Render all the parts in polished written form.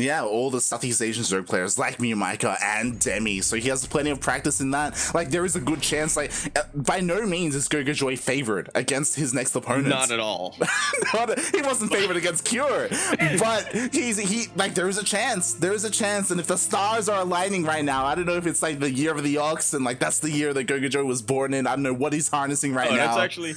Yeah, all the Southeast Asian Zerg players like Miyamika and Demi, so he has plenty of practice in that. Like, there is a good chance, like, by no means is Gogojoy favored against his next opponent. Not at all. He wasn't favored against Cure, but like, there is a chance. There is a chance, and if the stars are aligning right now, I don't know if it's like the year of the Ox, and like that's the year that Gogojoy was born in. I don't know what he's harnessing right now. That's actually.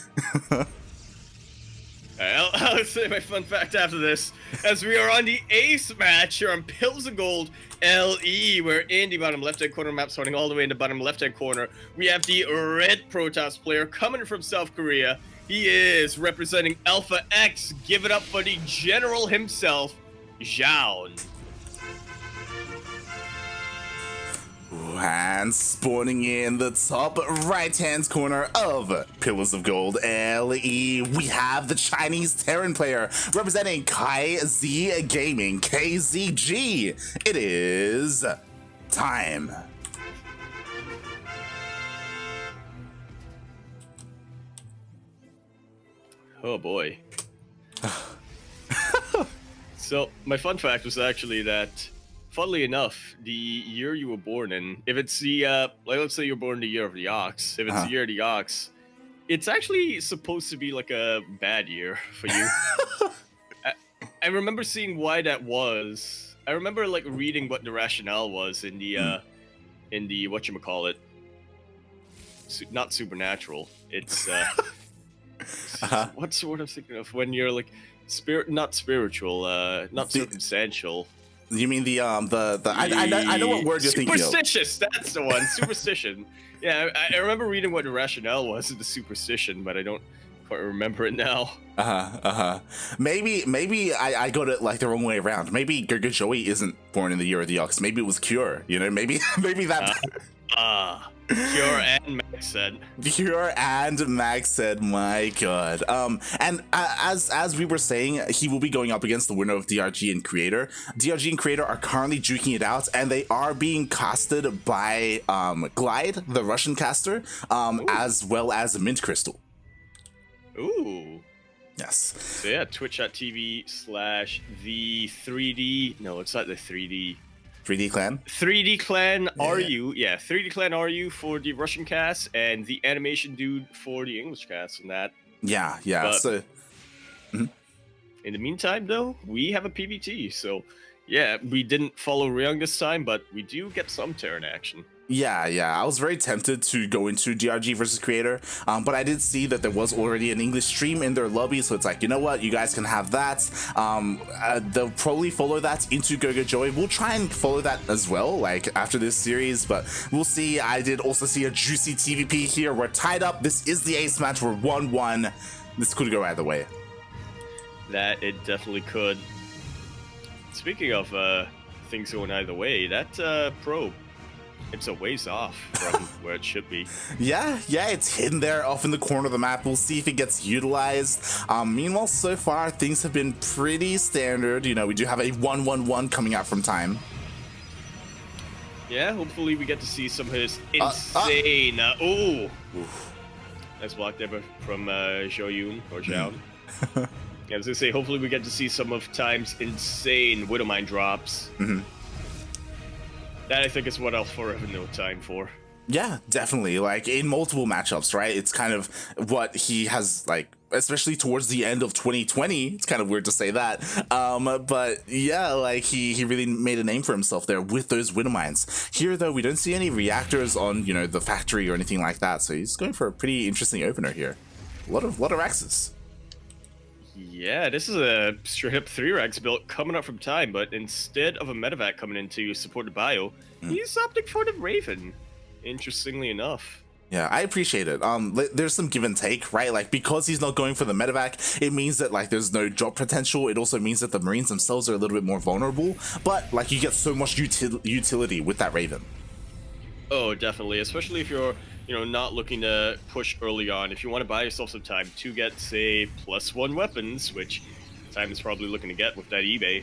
I'll say my fun fact after this, as we are on the ace match here on Pills of Gold LE, where in the bottom left-hand corner map, starting all the way in the bottom left-hand corner, we have the red Protoss player coming from South Korea. He is representing Alpha X. Give it up for the general himself, Zoun. And spawning in the top right-hand corner of Pillars of Gold LE, we have the Chinese Terran player representing KZ Gaming, KZG. It is time. Oh boy. So, my fun fact was actually that, funnily enough, the year you were born in, if it's the, like, let's say you're born the year of the Ox, if it's the year of the Ox, it's actually supposed to be like a bad year for you. I remember seeing why that was. I remember, like, reading what the rationale was in the, whatchamacallit, not Supernatural, it's, what's the word I'm thinking of when you're, like, not spiritual, not circumstantial. You mean I know what word you're thinking of. Superstitious, that's the one. Superstition. Yeah, I remember reading what the rationale was of the superstition, but I don't quite remember it now. Maybe I got it like the wrong way around. Maybe Gogojoy isn't born in the year of the Ox. Maybe it was Cure. You know, maybe that. Pure and Max said. Pure and Max said, my god. And as we were saying, he will be going up against the winner of DRG and Creator. DRG and Creator are currently duking it out, and they are being casted by Glide, the Russian caster, as well as Mint Crystal. Ooh. Yes. So yeah, twitch.tv/the 3D. No, it's not the 3D. 3D Clan? 3D Clan RU, yeah, 3D Clan RU for the Russian cast, and the animation dude for the English cast, and that. Yeah. But so, in the meantime, though, we have a PvT, so yeah, we didn't follow Ryung this time, but we do get some Terran action. Yeah, I was very tempted to go into DRG versus Creator, but I did see that there was already an English stream in their lobby, so it's like, you know what, you guys can have that. They'll probably follow that into Gogojoy. We'll try and follow that as well, like, after this series, but we'll see. I did also see a juicy TvP here. We're tied up. This is the ace match. We're 1-1. This could go either way. That it definitely could. Speaking of things going either way, that probe, it's a ways off from where it should be. Yeah, it's hidden there off in the corner of the map. We'll see if it gets utilized. Meanwhile, so far, things have been pretty standard. You know, we do have a 1-1-1 coming out from time. Yeah, hopefully we get to see some of his insane... Ooh! Nice block there from Zoun, or Zoun. I was going to say, hopefully we get to see some of Time's insane Widowmine drops. That, I think, is what I'll forever know Time for. Yeah, definitely. Like, in multiple matchups, right? It's kind of what he has, like, especially towards the end of 2020. It's kind of weird to say that. But yeah, like, he really made a name for himself there with those Widowmines. Here, though, we don't see any reactors on, you know, the factory or anything like that. So he's going for a pretty interesting opener here. A lot of Rexes. Yeah, this is a straight-up 3-Rex build coming up from Time, but instead of a medevac coming in to support the bio, he's opting for the Raven, interestingly enough. Yeah, I appreciate it. There's some give and take, right? Like, because he's not going for the medevac, it means that, like, there's no drop potential. It also means that the Marines themselves are a little bit more vulnerable, but, like, you get so much utility with that Raven. Oh, definitely, especially if you're, you know, not looking to push early on. If you want to buy yourself some time to get, say, +1 weapons, which Time is probably looking to get with that eBay,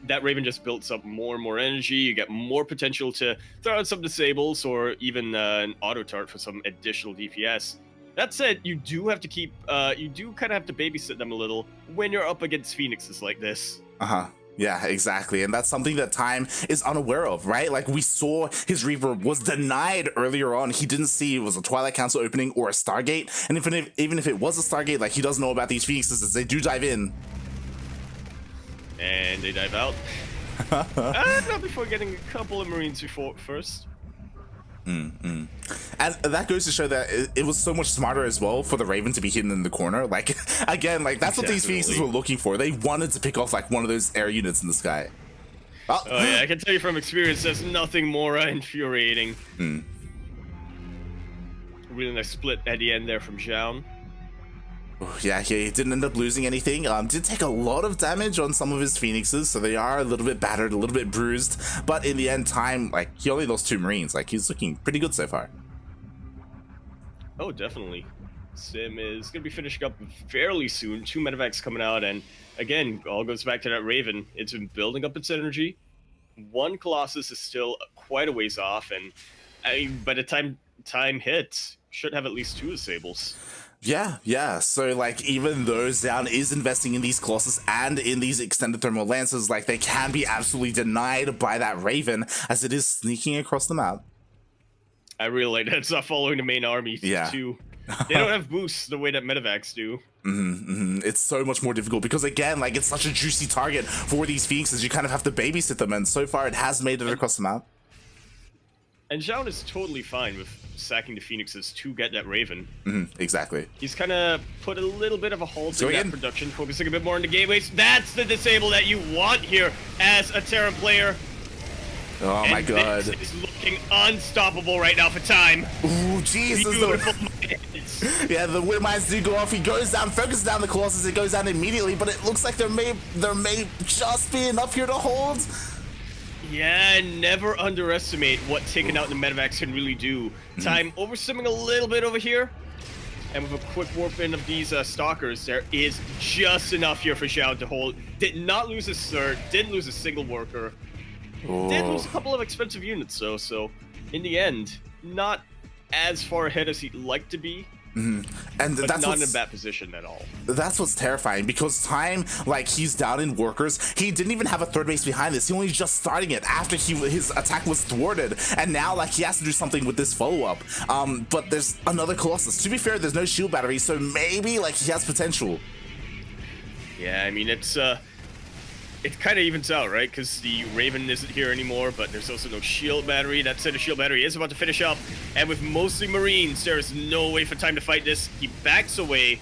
that Raven just builds up more and more energy. You get more potential to throw out some disables or even an auto tart for some additional DPS. That said, you do have to keep, you do kind of have to babysit them a little when you're up against Phoenixes like this. Yeah, exactly. And that's something that Time is unaware of, right? Like, we saw his Reaper was denied earlier on. He didn't see it was a Twilight Council opening or a Stargate. And even if it was a Stargate, like, he doesn't know about these Phoenixes as they do dive in. And they dive out. Not before getting a couple of Marines first. And that goes to show that it was so much smarter as well for the Raven to be hidden in the corner. Like, again, like, that's what these Phoenixes were looking for. They wanted to pick off, like, one of those air units in the sky. Oh yeah, I can tell you from experience, there's nothing more infuriating. Really nice split at the end there from Zoun. Yeah, he didn't end up losing anything. Did take a lot of damage on some of his Phoenixes, so they are a little bit battered, a little bit bruised. But in the end, Time, like, he only lost 2 Marines. Like, he's looking pretty good so far. Oh, definitely. Sim is going to be finishing up fairly soon. 2 medevacs coming out, and again, all goes back to that Raven. It's been building up its energy. 1 Colossus is still quite a ways off, and by the time hits, should have at least 2 Disables. Yeah. So, like, even though Zoun is investing in these Colossus and in these extended thermal lances, like, they can be absolutely denied by that Raven as it is sneaking across the map. I really like that it's not following the main army too. They don't have boosts the way that medevacs do. It's so much more difficult because, again, like, it's such a juicy target for these Phoenixes. You kind of have to babysit them, and so far it has made it across the map. And Zoun is totally fine with sacking the Phoenixes to get that Raven. Exactly. He's kind of put a little bit of a halt in that production, focusing a bit more on the gateways. That's the disable that you want here as a Terran player. Oh my god. This is looking unstoppable right now for Time. Ooh, Jesus. Yeah, the wind mines do go off. He goes down, focuses down the Colossus. It goes down immediately, but it looks like there may just be enough here to hold. Yeah, never underestimate what taking out the medevacs can really do. Time oversimming a little bit over here. And with a quick warp in of these stalkers, there is just enough here for Zoun to hold. Did not lose his third, didn't lose a single worker. Did lose a couple of expensive units though, so in the end, not as far ahead as he'd like to be. And but that's not in a bad position at all. That's what's terrifying because Time, like, he's down in workers. He didn't even have a third base behind this. He only just starting it after his attack was thwarted, and now, like, he has to do something with this follow-up. But there's another Colossus. To be fair, there's no shield battery, so maybe, like, he has potential. Yeah, I mean, it kind of evens out, right? Because the Raven isn't here anymore, but there's also no shield battery. That said, the shield battery is about to finish up, and with mostly Marines, there is no way for Time to fight this. He backs away,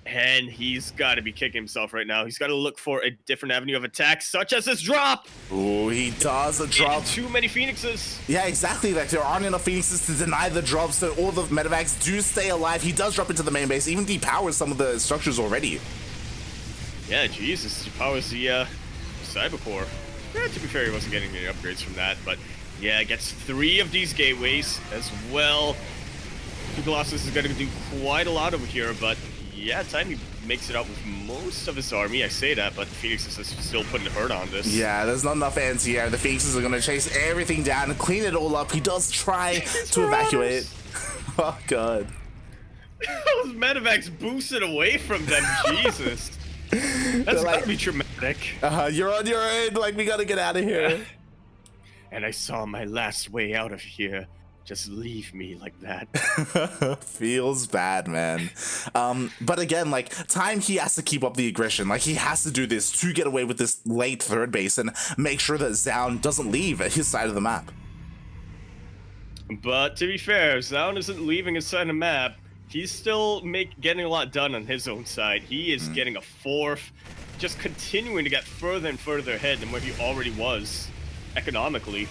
and he's got to be kicking himself right now. He's got to look for a different avenue of attack, such as this drop. Oh, he does a drop. And too many Phoenixes. Yeah, exactly. Like, there aren't enough Phoenixes to deny the drop, so all the medevacs do stay alive. He does drop into the main base, even depowers some of the structures already. Yeah, Jesus, depowers the Cybercore. Yeah, to be fair, he wasn't getting any upgrades from that, but yeah, gets 3 of these gateways as well. Colossus is going to do quite a lot over here, but yeah, Time he makes it out with most of his army. I say that, but the Phoenixes is still putting a hurt on this. Yeah, there's not enough anti-air. The Phoenixes are going to chase everything down and clean it all up. He does try to evacuate. Oh, God. Those medevacs boosted away from them, Jesus. That's like, gotta be traumatic. You're on your own. Like, we gotta get out of here. And I saw my last way out of here. Just leave me like that. Feels bad, man. But again, like, Time, he has to keep up the aggression. Like, he has to do this to get away with this late third base and make sure that Zoun doesn't leave at his side of the map. But to be fair, Zoun isn't leaving his side of the map. He's still getting a lot done on his own side. He is getting a 4th, just continuing to get further and further ahead than where he already was economically.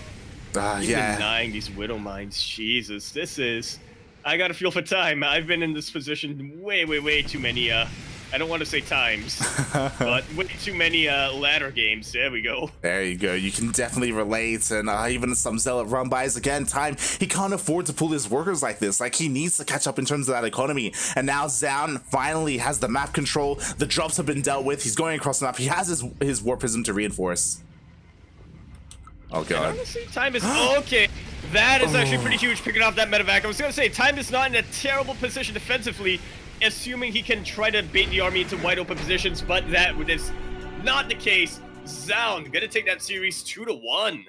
Yeah. Denying these Widow Mines. Jesus, this is... I got a feel for Time. I've been in this position way too many, I don't want to say times, but way too many ladder games. There we go. There you go. You can definitely relate, and even some Zealot run-bys. Again, Time, he can't afford to pull his workers like this. Like, he needs to catch up in terms of that economy. And now Zoun finally has the map control. The drops have been dealt with. He's going across the map. He has his Warp Prism to reinforce. Oh, God. And honestly, Time is okay. That is actually pretty huge, picking off that medevac. I was going to say, Time is not in a terrible position defensively, assuming he can try to bait the army into wide open positions, but that is not the case. Zoun gonna take that series 2-1.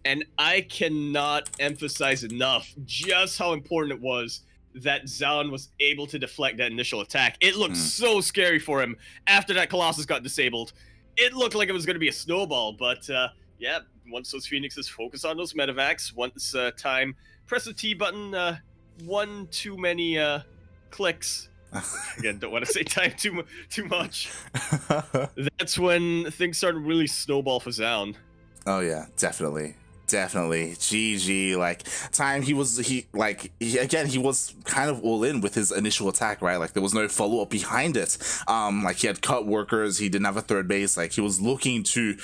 And I cannot emphasize enough just how important it was that Zoun was able to deflect that initial attack. It looked so scary for him after that Colossus got disabled. It looked like it was going to be a snowball, but yeah, once those Phoenixes focus on those medevacs, once time, press the T button, one too many clicks. Again, don't want to say time too much. That's when things started to really snowball for Zoun. Oh yeah, definitely. Definitely. GG. Like, time he was kind of all in with his initial attack, right? Like, there was no follow-up behind it. Like, he had cut workers, he didn't have a third base. Like, he was looking to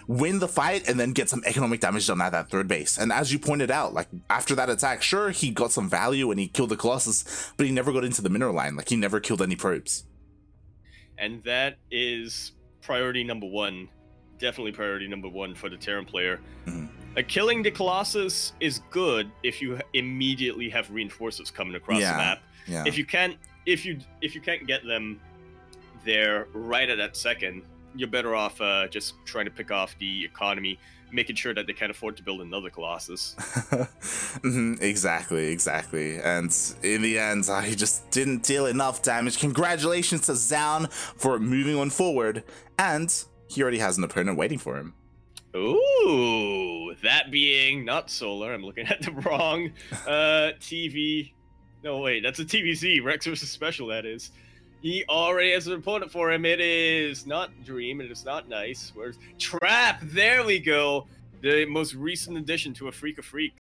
win the fight and then get some economic damage done at that third base. And as you pointed out, like, after that attack, sure, he got some value and he killed the Colossus, but he never got into the mineral line. Like, he never killed any probes. And that is priority number one. Definitely priority number one for the Terran player. Like, killing the Colossus is good if you immediately have reinforcements coming across the map. Yeah. If you can't get them there right at that second, you're better off just trying to pick off the economy, making sure that they can't afford to build another Colossus. Exactly. And in the end, he just didn't deal enough damage. Congratulations to Zoun for moving on forward, and he already has an opponent waiting for him. Ooh, that being not Solar. I'm looking at the wrong TV. No, wait, that's a TVZ. Rex versus Special, that is. He already has an opponent for him. It is not Dream. It is not Nice. Where's Trap? There we go. The most recent addition to a Freak of Freaks.